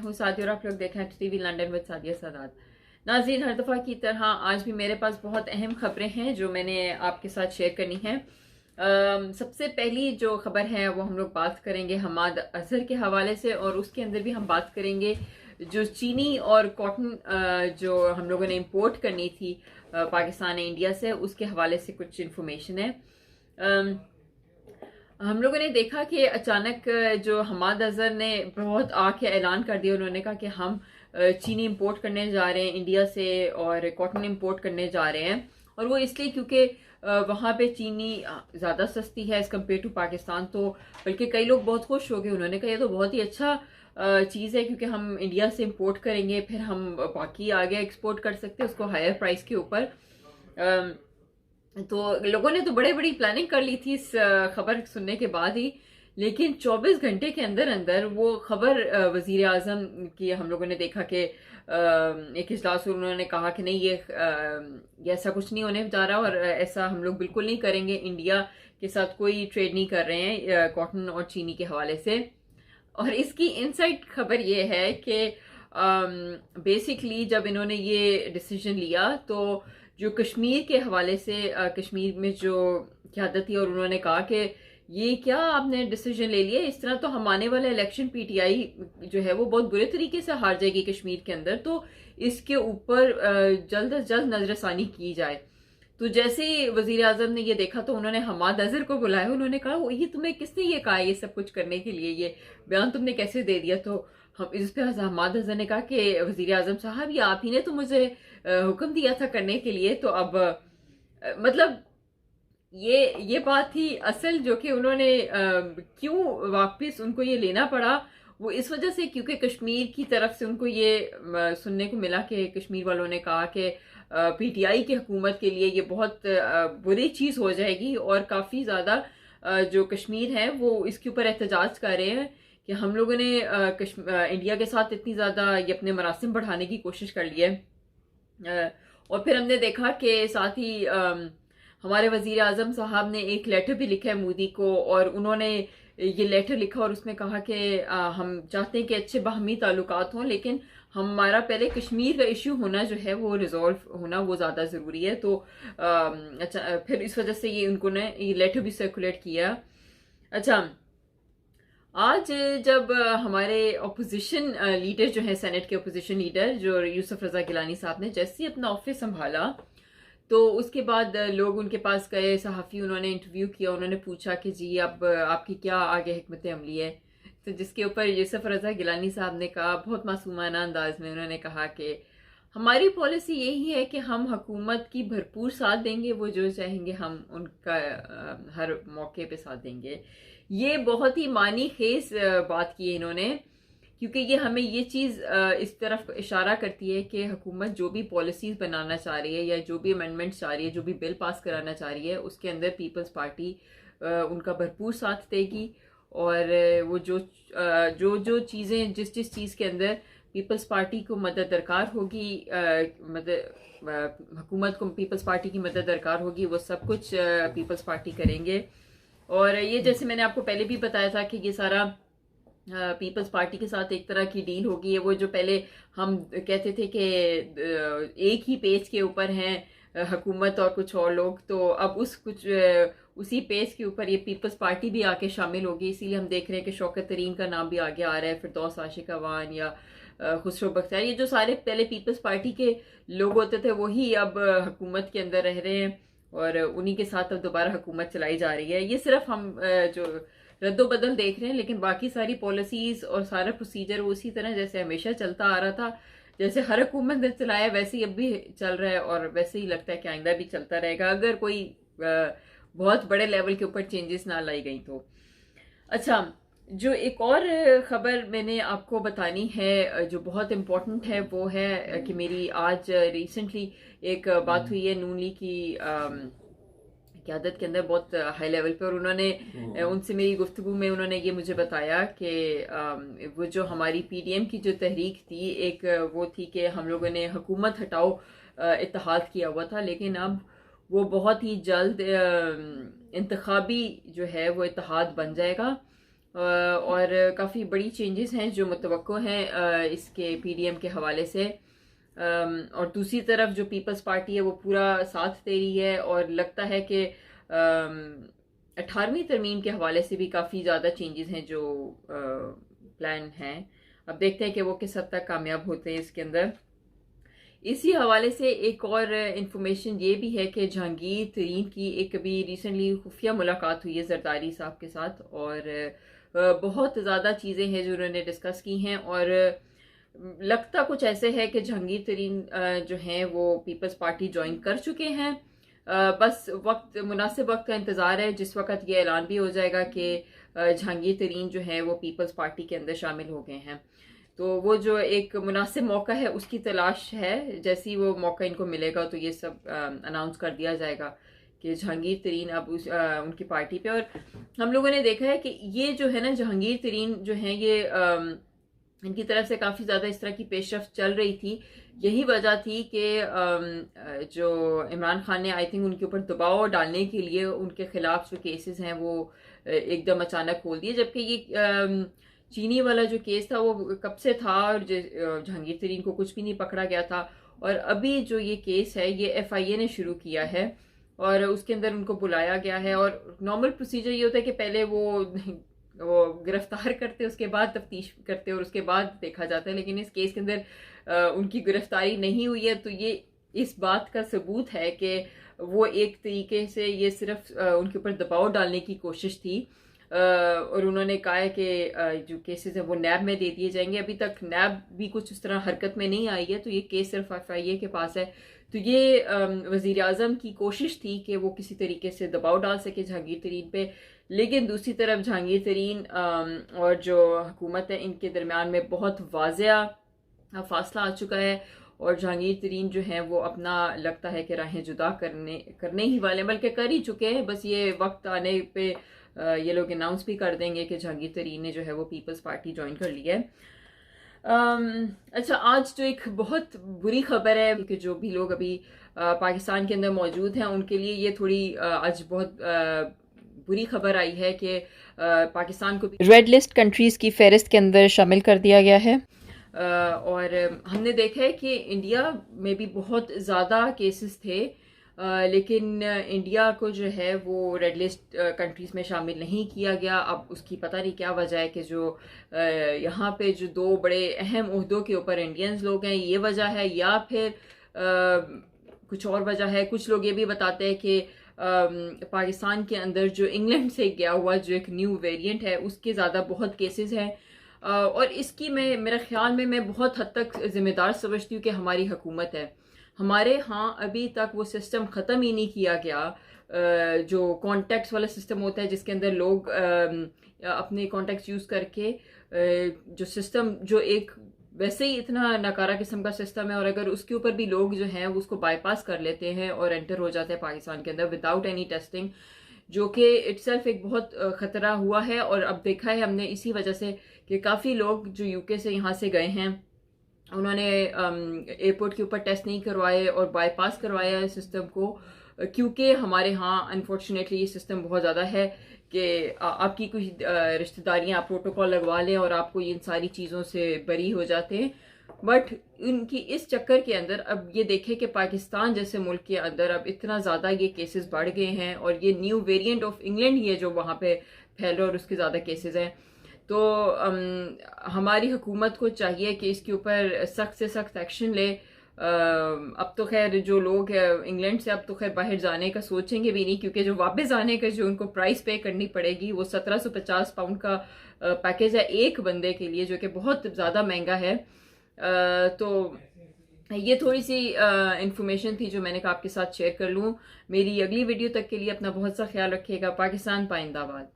हूँ सादी और आप लोग देख रहे हैं TV London with Sadia Sadat. नाज़रीन, हर दफ़ा की तरह आज भी मेरे पास बहुत अहम खबरें हैं जो मैंने आपके साथ शेयर करनी है। सबसे पहली जो खबर है वो हम लोग बात करेंगे हमाद अजहर के हवाले से, और उसके अंदर भी हम बात करेंगे जो चीनी और कॉटन जो हम लोगों ने इम्पोर्ट करनी थी पाकिस्तान इंडिया से, उसके हवाले से कुछ इन्फॉर्मेशन है। हम लोगों ने देखा कि अचानक जो हमाद अजहर ने बहुत आके ऐलान कर दिया, उन्होंने कहा कि हम चीनी इंपोर्ट करने जा रहे हैं इंडिया से और कॉटन इंपोर्ट करने जा रहे हैं। और वो इसलिए क्योंकि वहाँ पे चीनी ज़्यादा सस्ती है एज़ कम्पेयर टू पाकिस्तान। तो बल्कि कई लोग बहुत खुश हो गए, उन्होंने कहा ये तो बहुत ही अच्छा चीज़ है क्योंकि हम इंडिया से इंपोर्ट करेंगे, फिर हम बाकी आगे एक्सपोर्ट कर सकते हैं उसको हायर प्राइस के ऊपर। तो लोगों ने तो बड़े बड़ी प्लानिंग कर ली थी इस खबर सुनने के बाद ही, लेकिन 24 घंटे के अंदर अंदर वो खबर वजीर आजम की हम लोगों ने देखा कि एक इजलास में उन्होंने कहा कि नहीं, ये ऐसा कुछ नहीं होने जा रहा और ऐसा हम लोग बिल्कुल नहीं करेंगे, इंडिया के साथ कोई ट्रेड नहीं कर रहे हैं कॉटन और चीनी के हवाले से। और इसकी इनसाइड खबर ये है कि बेसिकली जब इन्होंने ये डिसीजन लिया तो जो कश्मीर के हवाले से कश्मीर में जो क़यादत थी, और उन्होंने कहा कि ये क्या आपने डिसीजन ले लिया, इस तरह तो हम आने वाला इलेक्शन पीटीआई जो है वो बहुत बुरे तरीके से हार जाएगी कश्मीर के अंदर, तो इसके ऊपर जल्द अज जल्द नजरसानी की जाए। तो जैसे ही वजीर आजम ने ये देखा तो उन्होंने हमाद अजहर को बुलाया, उन्होंने कहा ये तुम्हें किसने ये कहा ये सब कुछ करने के लिए, ये बयान तुमने कैसे दे दिया। तो हम इस पे हमाद अजहर ने कहा कि वजीर आजम साहब ये आप ही ने तो मुझे हुक्म दिया था करने के लिए। तो अब मतलब ये बात थी असल जो कि उन्होंने क्यों वापस उनको ये लेना पड़ा, वो इस वजह से क्योंकि कश्मीर की तरफ से उनको ये सुनने को मिला कि कश्मीर वालों ने कहा कि पीटीआई की हुकूमत के लिए ये बहुत बुरी चीज़ हो जाएगी, और काफ़ी ज़्यादा जो कश्मीर है वो इसके ऊपर एहतजाज कर रहे हैं कि हम लोगों ने इंडिया के साथ इतनी ज़्यादा ये अपने मरासिम बढ़ाने की कोशिश कर ली है। और फिर हमने देखा कि साथ ही हमारे वजीर आजम साहब ने एक लेटर भी लिखा है मोदी को, और उन्होंने ये लेटर लिखा और उसमें कहा कि हम चाहते हैं कि अच्छे बाहमी ताल्लुकात हों, लेकिन हमारा पहले कश्मीर का इश्यू होना जो है वो रिजॉल्व होना वो ज़्यादा ज़रूरी है। तो अच्छा, फिर इस वजह से ये उनको ने ये लेटर भी सर्कुलेट किया। अच्छा, आज जब हमारे अपोजिशन लीडर जो है, सेनेट के अपोजिशन लीडर जो यूसुफ रजा गिलानी साहब ने जैसे ही अपना ऑफिस संभाला तो उसके बाद लोग उनके पास गए, सहाफ़ी उन्होंने इंटरव्यू किया, उन्होंने पूछा कि जी अब आपकी क्या आगे हिकमत अमली है। तो जिसके ऊपर यूसुफ रजा गिलानी साहब ने कहा बहुत मासूमाना अंदाज में, उन्होंने कहा कि हमारी पॉलिसी यही है कि हम हुकूमत की भरपूर साथ देंगे, वो जो चाहेंगे हम उनका हर मौके पे साथ देंगे। ये बहुत ही मानी खेज बात की है इन्होंने, क्योंकि ये हमें ये चीज़ इस तरफ इशारा करती है कि हुकूमत जो भी पॉलिसीज़ बनाना चाह रही है या जो भी अमेंडमेंट्स चाह रही है, जो भी बिल पास कराना चाह रही है, उसके अंदर पीपल्स पार्टी उनका भरपूर साथ देगी। और वो जो जो चीज़ें जिस चीज़ के अंदर पीपल्स पार्टी को मदद दरकार होगी, हुकूमत को पीपल्स पार्टी की मदद दरकार होगी, वो सब कुछ पीपल्स पार्टी करेंगे। और ये जैसे मैंने आपको पहले भी बताया था कि ये सारा पीपल्स पार्टी के साथ एक तरह की डील होगी। वो जो पहले हम कहते थे कि एक ही पेज के ऊपर हैं हुकूमत और कुछ और लोग, तो अब उसी पेज के ऊपर ये पीपल्स पार्टी भी आके शामिल होगी। इसीलिए हम देख रहे हैं कि शौकत तरीन का नाम भी आगे आ रहा है, फिरदौस आशिक अवान या खुसरो बख्तियार, ये जो सारे पहले पीपल्स पार्टी के लोग होते थे वही अब हुकूमत के अंदर रह रहे हैं, और उन्हीं के साथ अब दोबारा हुकूमत चलाई जा रही है। ये सिर्फ हम जो रद्दोबदल देख रहे हैं, लेकिन बाकी सारी पॉलिसीज और सारा प्रोसीजर वो उसी तरह जैसे हमेशा चलता आ रहा था, जैसे हर हुकूमत ने चलाया वैसे ही अब भी चल रहा है, और वैसे ही लगता है कि आइंदा भी चलता रहेगा अगर कोई बहुत बड़े लेवल के ऊपर चेंजेस ना लाई गई तो। अच्छा, जो एक और खबर मैंने आपको बतानी है जो बहुत इम्पोर्टेंट है वो है कि मेरी आज रिसेंटली एक बात हुई है नून लीग की क़यादत के अंदर बहुत हाई लेवल पे, और उन्होंने उनसे मेरी गुफ्तगू में उन्होंने ये मुझे बताया कि वो जो हमारी पीडीएम की जो तहरीक थी, एक वो थी कि हम लोगों ने हुकूमत हटाओ इत्तेहाद किया हुआ था, लेकिन अब वो बहुत ही जल्द इंतखाबी जो है वो इत्तेहाद बन जाएगा। और काफ़ी बड़ी चेंजेस हैं जो मुतवक्को हैं इसके पीडीएम के हवाले से। और दूसरी तरफ जो पीपल्स पार्टी है वो पूरा साथ दे रही है, और लगता है कि 18वीं तरमीम के हवाले से भी काफ़ी ज़्यादा चेंजेस हैं जो प्लान हैं। अब देखते हैं कि वो किस हद तक कामयाब होते हैं इसके अंदर। इसी हवाले से एक और इन्फॉर्मेशन ये भी है कि जहांगीर तरीन की एक अभी रिसेंटली खुफिया मुलाकात हुई है जरदारी साहब के साथ, और बहुत ज़्यादा चीज़ें हैं जो उन्होंने डिस्कस की हैं, और लगता कुछ ऐसे है कि जहांगीर तरीन जो हैं वो पीपल्स पार्टी ज्वाइन कर चुके हैं। बस मुनासिब वक्त का इंतज़ार है जिस वक्त ये ऐलान भी हो जाएगा कि जहांगीर तरीन जो है वो पीपल्स पार्टी के अंदर शामिल हो गए हैं। तो वो जो एक मुनासिब मौका है उसकी तलाश है, जैसे ही वो मौका इनको मिलेगा तो ये सब अनाउंस कर दिया जाएगा कि जहांगीर तरीन अब उनकी पार्टी पे। और हम लोगों ने देखा है कि ये जो है ना जहांगीर तरीन जो है ये इनकी तरफ से काफ़ी ज़्यादा इस तरह की पेशरफ्त चल रही थी। यही वजह थी कि जो इमरान खान ने आई थिंक उनके ऊपर दबाव डालने के लिए उनके खिलाफ जो केसेस हैं वो एकदम अचानक खोल दिए, जबकि ये चीनी वाला जो केस था वो कब से था और जहांगीर तरीन को कुछ भी नहीं पकड़ा गया था। और अभी जो ये केस है ये एफआईए ने शुरू किया है और उसके अंदर उनको बुलाया गया है। और नॉर्मल प्रोसीजर ये होता है कि पहले वो गिरफ्तार करते, उसके बाद तफ्तीश करते और उसके बाद देखा जाता है, लेकिन इस केस के अंदर उनकी गिरफ्तारी नहीं हुई है। तो ये इस बात का सबूत है कि वो एक तरीके से ये सिर्फ उनके ऊपर दबाव डालने की कोशिश थी। और उन्होंने कहा है कि जो केसेस हैं वो नैब में दे दिए जाएंगे। अभी तक नैब भी कुछ उस तरह हरकत में नहीं आई है, तो ये केस सिर्फ एफआईए के पास है। तो ये वज़ीर आज़म की कोशिश थी कि वो किसी तरीके से दबाव डाल सके जहांगीर तरीन पे, लेकिन दूसरी तरफ जहांगीर तरीन और जो हुकूमत है इनके दरमियान में बहुत वाज़िया फासला आ चुका है, और जहांगीर तरीन जो है वो अपना लगता है कि राहें जुदा करने ही वाले, बल्कि कर ही चुके हैं। बस ये वक्त आने पे ये लोग अनाउंस भी कर देंगे कि जहांगीर तरीन ने जो है वो पीपल्स पार्टी ज्वाइन कर ली है। अच्छा, आज जो एक बहुत बुरी खबर है कि जो भी लोग अभी पाकिस्तान के अंदर मौजूद हैं उनके लिए ये थोड़ी आज बहुत बुरी खबर आई है कि पाकिस्तान को रेड लिस्ट कंट्रीज़ की फहरिस्त के अंदर शामिल कर दिया गया है। और हमने देखा है कि इंडिया में भी बहुत ज़्यादा केसेस थे, लेकिन इंडिया को जो है वो रेड लिस्ट कंट्रीज़ में शामिल नहीं किया गया। अब उसकी पता नहीं क्या वजह है कि जो यहाँ पे जो दो बड़े अहम ओहदों के ऊपर इंडियंस लोग हैं ये वजह है, या फिर कुछ और वजह है। कुछ लोग ये भी बताते हैं कि पाकिस्तान के अंदर जो इंग्लैंड से गया हुआ जो एक न्यू वेरिएंट है उसके ज़्यादा बहुत केसेस हैं, और इसकी मेरे ख्याल में मैं बहुत हद तक ज़िम्मेदार समझती हूँ कि हमारी हुकूमत है। हमारे यहाँ अभी तक वो सिस्टम ख़त्म ही नहीं किया गया जो कॉन्टैक्ट्स वाला सिस्टम होता है, जिसके अंदर लोग अपने कॉन्टैक्ट्स यूज़ करके जो सिस्टम जो एक वैसे ही इतना नकारा किस्म का सिस्टम है, और अगर उसके ऊपर भी लोग जो हैं उसको बाईपास कर लेते हैं और एंटर हो जाते हैं पाकिस्तान के अंदर विदाउट एनी टेस्टिंग, जो कि इट्सेल्फ एक बहुत ख़तरा हुआ है। और अब देखा है हमने इसी वजह से कि काफ़ी लोग जो यूके से यहाँ से गए हैं उन्होंने एयरपोर्ट के ऊपर टेस्ट नहीं करवाए और बाईपास करवाया है सिस्टम को, क्योंकि हमारे यहाँ अनफॉर्चुनेटली ये सिस्टम बहुत ज़्यादा है कि आपकी कुछ रिश्तेदारियाँ आप प्रोटोकॉल लगवा लें और आपको इन सारी चीज़ों से बरी हो जाते हैं। बट इनकी इस चक्कर के अंदर अब ये देखें कि पाकिस्तान जैसे मुल्क के अंदर अब इतना ज़्यादा ये केसेस बढ़ गए हैं, और ये न्यू वेरिएंट ऑफ इंग्लैंड ही है जो वहाँ पे फैल रहा है और उसके ज़्यादा केसेस हैं। तो हमारी हुकूमत को चाहिए कि इसके ऊपर सख्त से सख्त एक्शन ले। अब तो खैर जो लोग इंग्लैंड से अब तो खैर बाहर जाने का सोचेंगे भी नहीं, क्योंकि जो वापस आने का जो उनको प्राइस पे करनी पड़ेगी वो 1750 पाउंड का पैकेज है एक बंदे के लिए, जो कि बहुत ज़्यादा महंगा है। तो ये थोड़ी सी इंफॉर्मेशन थी जो मैंने कहा आपके साथ शेयर कर लूँ। मेरी अगली वीडियो तक के लिए अपना बहुत सा ख्याल रखिएगा। पाकिस्तान पाइंदाबाद।